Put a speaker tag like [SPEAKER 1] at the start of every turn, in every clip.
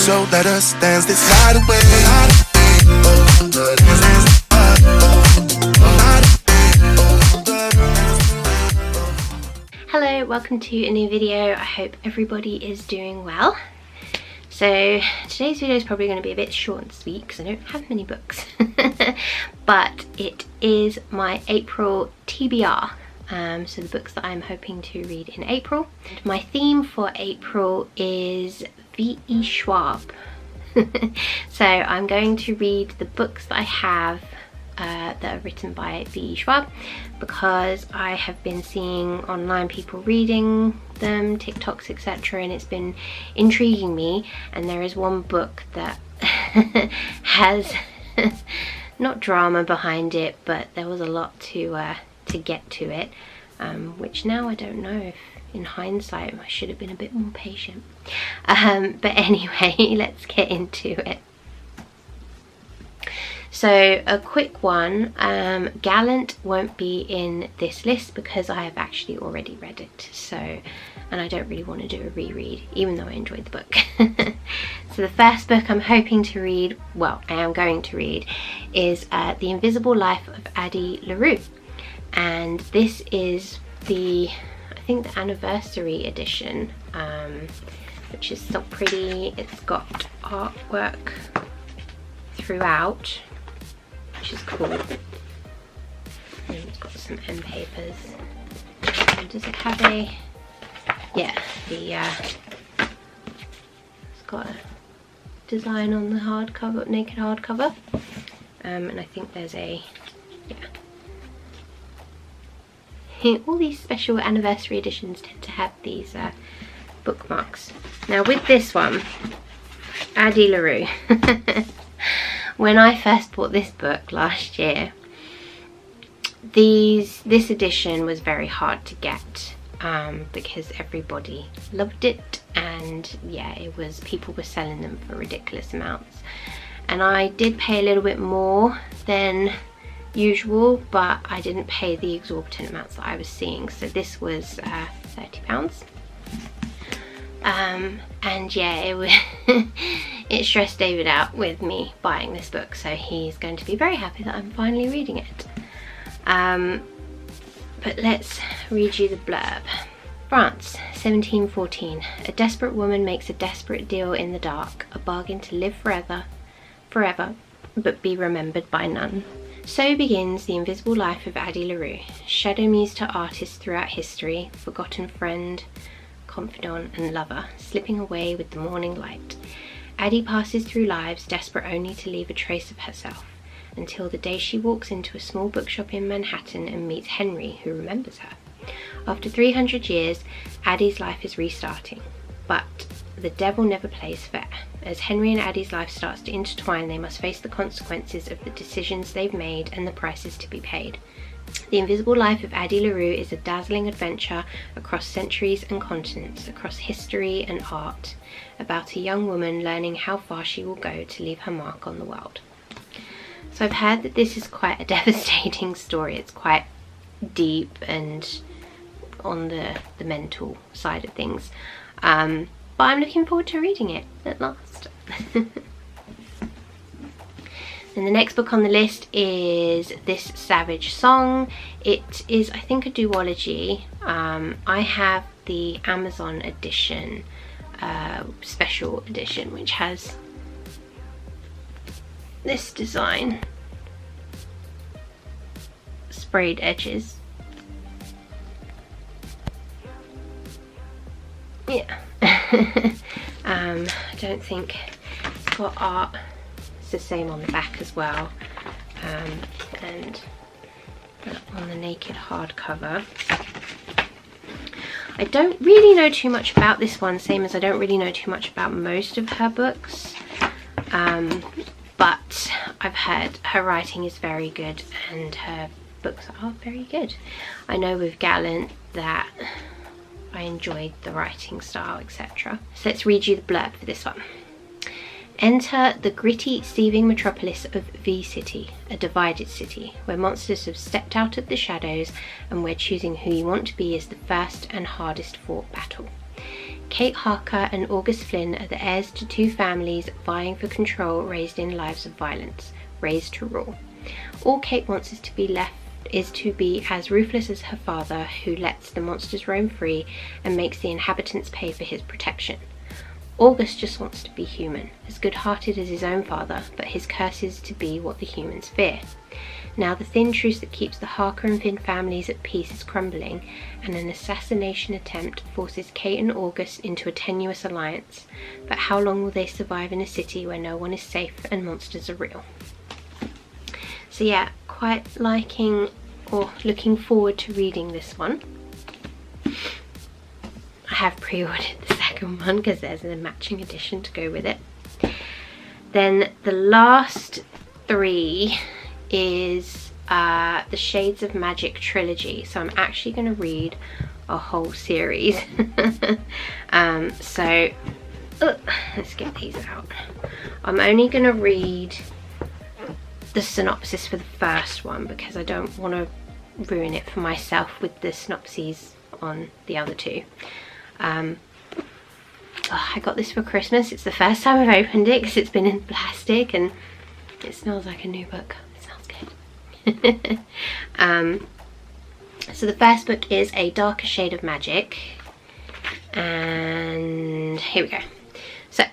[SPEAKER 1] So let us dance this night away.
[SPEAKER 2] Hello, welcome to a new video. I hope everybody is doing well. So today's video is probably going to be a bit short and sweet because I don't have many books. But it is my April TBR. So the books that I'm hoping to read in April. And my theme for April is VE Schwab. So I'm going to read the books that I have that are written by VE Schwab because I have been seeing online people reading them, TikToks, etc., and it's been intriguing me. And there is one book that has not drama behind it, but there was a lot to get to it, which now I don't know if in hindsight I should have been a bit more patient. But anyway, let's get into it. So a quick one, Gallant won't be in this list because I have actually already read it, and I don't really want to do a reread even though I enjoyed the book. So the first book I'm hoping to read, well, I am going to read, is The Invisible Life of Addie LaRue, and this is I think the anniversary edition, which is so pretty. It's got artwork throughout, which is cool, and it's got some end papers. And does it have a, yeah, it's got a design on the hardcover, naked hardcover, and I think there's a, yeah, all these special anniversary editions tend to have these bookmarks. Now with this one, Addie LaRue, when I first bought this book last year, this edition was very hard to get because everybody loved it, and yeah, people were selling them for ridiculous amounts, and I did pay a little bit more than usual, but I didn't pay the exorbitant amounts that I was seeing. So this was £30, and yeah, it was it stressed David out with me buying this book, so he's going to be very happy that I'm finally reading it. But let's read you the blurb. France, 1714. A desperate woman makes a desperate deal in the dark, a bargain to live forever, but be remembered by none. So begins the invisible life of Addie LaRue, shadow muse to artist throughout history, forgotten friend, confidant and lover, slipping away with the morning light. Addie passes through lives desperate only to leave a trace of herself, until the day she walks into a small bookshop in Manhattan and meets Henry, who remembers her. After 300 years, Addie's life is restarting, but the devil never plays fair. As Henry and Addie's life starts to intertwine, they must face the consequences of the decisions they've made and the prices to be paid. The Invisible Life of Addie LaRue is a dazzling adventure across centuries and continents, across history and art, about a young woman learning how far she will go to leave her mark on the world. So I've heard that this is quite a devastating story. It's quite deep and on the mental side of things. But I'm looking forward to reading it at last. And the next book on the list is This Savage Song. It is, I think, a duology. I have the Amazon edition, special edition, which has this design, sprayed edges. Yeah. I don't think it's got art. It's the same on the back as well, and on the naked hardcover. I don't really know too much about this one, same as I don't really know too much about most of her books, but I've heard her writing is very good and her books are very good. I know with Gallant that I enjoyed the writing style, etc. So let's read you the blurb for this one. Enter the gritty, seething metropolis of V City, a divided city, where monsters have stepped out of the shadows and where choosing who you want to be is the first and hardest fought battle. Kate Harker and August Flynn are the heirs to two families vying for control, raised in lives of violence, raised to rule. All Kate wants is to be as ruthless as her father, who lets the monsters roam free and makes the inhabitants pay for his protection. August just wants to be human, as good-hearted as his own father, but his curse is to be what the humans fear. Now the thin truce that keeps the Harker and Finn families at peace is crumbling, and an assassination attempt forces Kate and August into a tenuous alliance. But how long will they survive in a city where no one is safe and monsters are real? So yeah, quite liking or looking forward to reading this one. I have pre-ordered the second one because there's a matching edition to go with it. Then the last three is the Shades of Magic trilogy. So I'm actually going to read a whole series. Let's get these out. I'm only going to read the synopsis for the first one because I don't want to ruin it for myself with the synopses on the other two. I got this for Christmas. It's the first time I've opened it because it's been in plastic and it smells like a new book. It smells good. So the first book is A Darker Shade of Magic, and here we go. So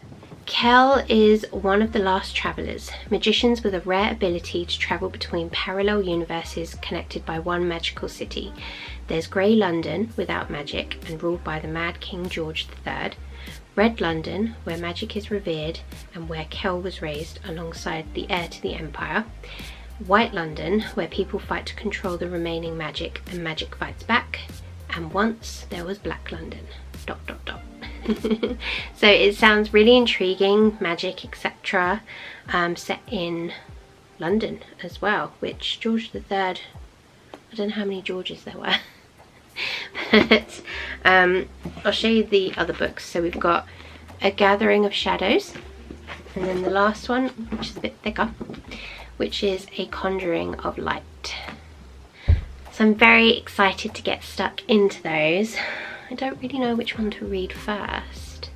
[SPEAKER 2] Kel is one of the last travellers, magicians with a rare ability to travel between parallel universes connected by one magical city. There's Grey London, without magic and ruled by the Mad King George III. Red London, where magic is revered and where Kel was raised alongside the heir to the Empire. White London, where people fight to control the remaining magic and magic fights back. And once there was Black London. ... So it sounds really intriguing, magic, etc. Set in London as well, which George III, I don't know how many Georges there were. But I'll show you the other books. So we've got A Gathering of Shadows, and then the last one, which is a bit thicker, which is A Conjuring of Light. So I'm very excited to get stuck into those. I don't really know which one to read first.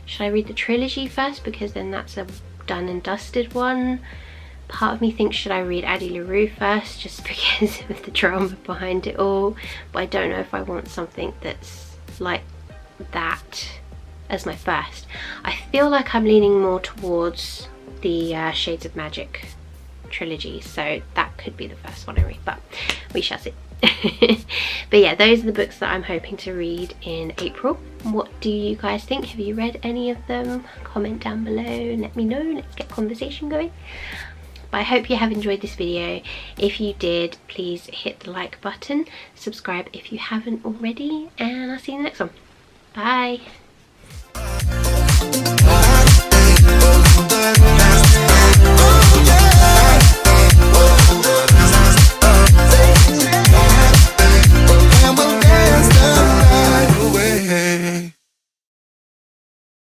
[SPEAKER 2] Should I read the trilogy first, because then that's a done and dusted one? Part of me thinks, should I read Addie LaRue first, just because of the drama behind it all, but I don't know if I want something that's like that as my first. I feel like I'm leaning more towards the Shades of Magic trilogy, so that could be the first one I read, but we shall see. But yeah, those are the books that I'm hoping to read in April. What do you guys think? Have you read any of them? Comment down below and let me know. Let's get conversation going. But I hope you have enjoyed this video. If you did, please hit the like button, subscribe if you haven't already, and I'll see you in the next one. Bye.